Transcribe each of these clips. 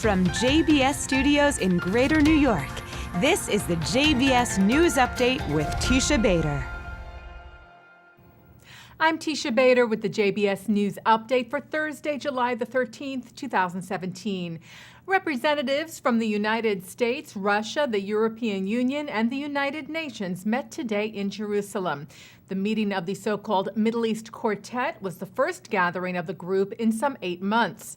from JBS Studios in Greater New York, this is the JBS News Update with Teisha Bader. I'm Teisha Bader with the JBS News Update for Thursday, July the 13th, 2017. Representatives from the United States, Russia, the European Union, and the United Nations met today in Jerusalem. The meeting of the so-called Middle East Quartet was the first gathering of the group in some 8 months.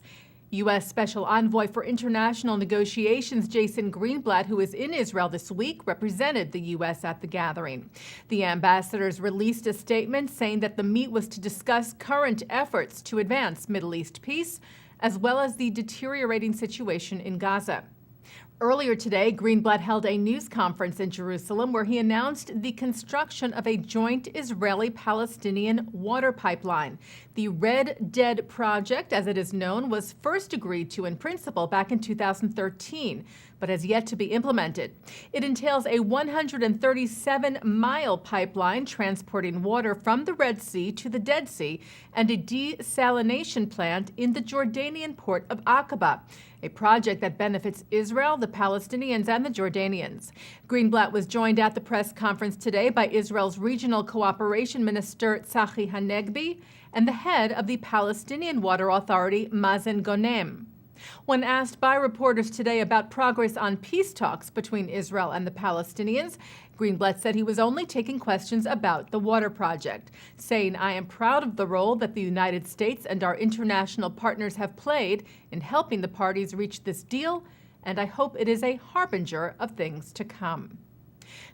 U.S. Special Envoy for International Negotiations Jason Greenblatt, who is in Israel this week, represented the U.S. at the gathering. The ambassadors released a statement saying that the meet was to discuss current efforts to advance Middle East peace, as well as the deteriorating situation in Gaza. Earlier today, Greenblatt held a news conference in Jerusalem where he announced the construction of a joint Israeli-Palestinian water pipeline. The Red Dead project, as it is known, was first agreed to in principle back in 2013, but has yet to be implemented. It entails a 137-mile pipeline transporting water from the Red Sea to the Dead Sea and a desalination plant in the Jordanian port of Aqaba, a project that benefits Israel, the Palestinians, and the Jordanians. Greenblatt was joined at the press conference today by Israel's Regional Cooperation Minister Tzachi Hanegbi and the head of the Palestinian Water Authority, Mazen Ghanem. When asked by reporters today about progress on peace talks between Israel and the Palestinians, Greenblatt said he was only taking questions about the water project, saying, "I am proud of the role that the United States and our international partners have played in helping the parties reach this deal, and I hope it is a harbinger of things to come."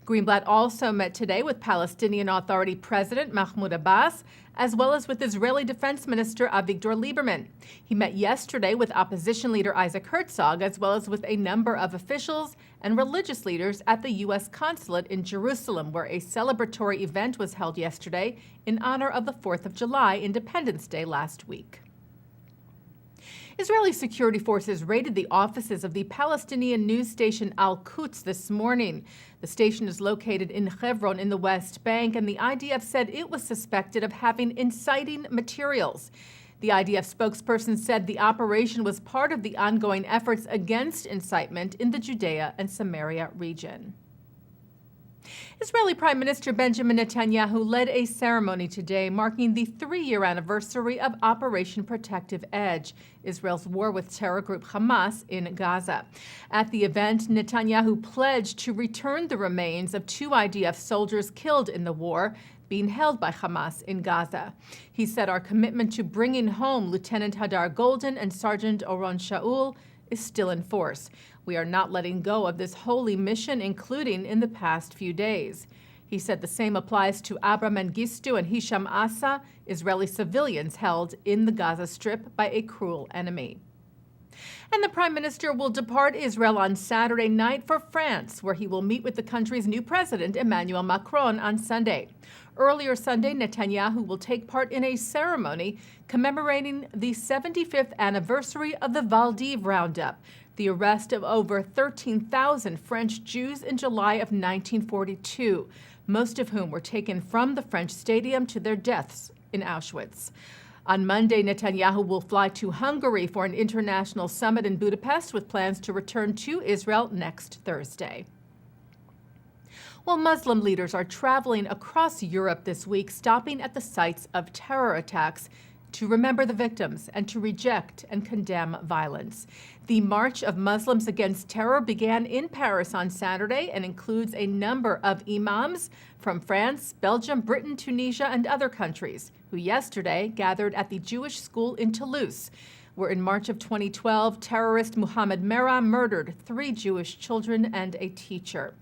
Greenblatt also met today with Palestinian Authority President Mahmoud Abbas, as well as with Israeli Defense Minister Avigdor Lieberman. He met yesterday with opposition leader Isaac Herzog, as well as with a number of officials and religious leaders at the U.S. consulate in Jerusalem, where a celebratory event was held yesterday in honor of the 4th of July, Independence Day last week. Israeli security forces raided the offices of the Palestinian news station Al-Quds this morning. The station is located in Hebron in the West Bank, and the IDF said it was suspected of having inciting materials. The IDF spokesperson said the operation was part of the ongoing efforts against incitement in the Judea and Samaria region. Israeli Prime Minister Benjamin Netanyahu led a ceremony today marking the 3-year anniversary of Operation Protective Edge, Israel's war with terror group Hamas in Gaza. At the event, Netanyahu pledged to return the remains of 2 IDF soldiers killed in the war being held by Hamas in Gaza. He said, "Our commitment to bringing home Lieutenant Hadar Golden and Sergeant Oron Shaul is still in force. We are not letting go of this holy mission, including in the past few days." He said the same applies to Abra Mengistu and Hisham Asa, Israeli civilians held in the Gaza Strip by a cruel enemy. And the Prime Minister will depart Israel on Saturday night for France, where he will meet with the country's new president, Emmanuel Macron, on Sunday. Earlier Sunday, Netanyahu will take part in a ceremony commemorating the 75th anniversary of the Valdiv Roundup, the arrest of over 13,000 French Jews in July of 1942, most of whom were taken from the French stadium to their deaths in Auschwitz. On Monday, Netanyahu will fly to Hungary for an international summit in Budapest, with plans to return to Israel next Thursday. Well, Muslim leaders are traveling across Europe this week, stopping at the sites of terror attacks to remember the victims and to reject and condemn violence. The March of Muslims Against Terror began in Paris on Saturday and includes a number of imams from France, Belgium, Britain, Tunisia, and other countries, who yesterday gathered at the Jewish school in Toulouse, where in March of 2012, terrorist Mohammed Merah murdered 3 Jewish children and a teacher.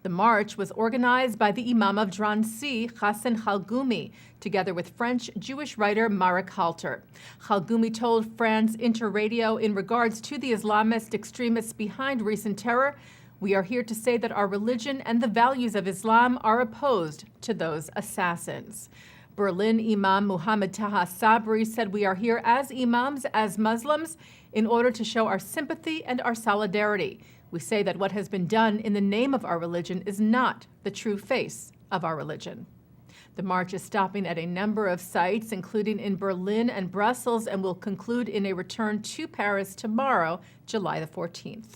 The march was organized by the Imam of Drancy, Hassan Khalgoumi, together with French Jewish writer Marek Halter. Khalgoumi told France Interradio in regards to the Islamist extremists behind recent terror, "We are here to say that our religion and the values of Islam are opposed to those assassins." Berlin Imam Muhammad Taha Sabri said, "We are here as imams, as Muslims, in order to show our sympathy and our solidarity. We say that what has been done in the name of our religion is not the true face of our religion." The march is stopping at a number of sites, including in Berlin and Brussels, and will conclude in a return to Paris tomorrow, July the 14th.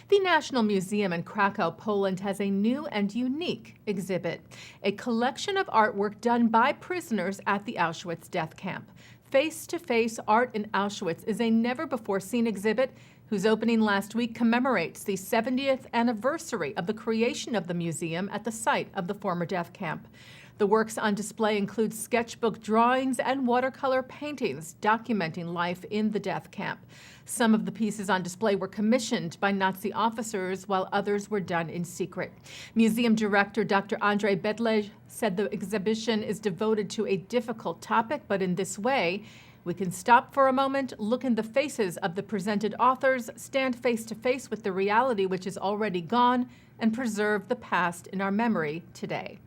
The National Museum in Krakow, Poland has a new and unique exhibit, a collection of artwork done by prisoners at the Auschwitz death camp. Face-to-Face Art in Auschwitz is a never-before-seen exhibit whose opening last week commemorates the 70th anniversary of the creation of the museum at the site of the former death camp. The works on display include sketchbook drawings and watercolor paintings documenting life in the death camp. Some of the pieces on display were commissioned by Nazi officers, while others were done in secret. Museum director Dr. Andrzej Bedlej said the exhibition is devoted to a difficult topic, but in this way, we can stop for a moment, look in the faces of the presented authors, stand face to face with the reality which is already gone, and preserve the past in our memory today.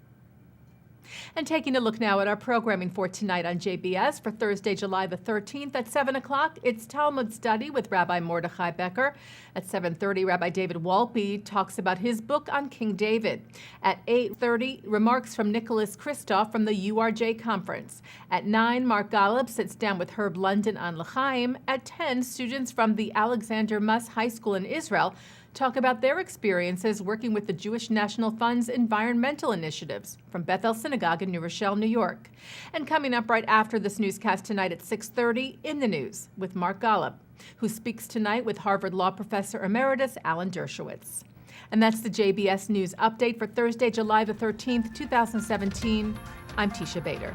And taking a look now at our programming for tonight on JBS for Thursday, July the 13th at 7 o'clock, it's Talmud Study with Rabbi Mordechai Becker. At 7:30, Rabbi David Walpe talks about his book on King David. At 8:30, remarks from Nicholas Kristoff from the URJ conference. At 9, Mark Golub sits down with Herb London on L'chaim. At 10, students from the Alexander Muss High School in Israel talk about their experiences working with the Jewish National Fund's environmental initiatives from Bethel Synagogue in New Rochelle, New York. And coming up right after this newscast tonight at 6:30, In the News with Mark Golub, who speaks tonight with Harvard Law Professor Emeritus Alan Dershowitz. And that's the JBS News Update for Thursday, July the 13th, 2017. I'm Teisha Bader.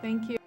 Thank you.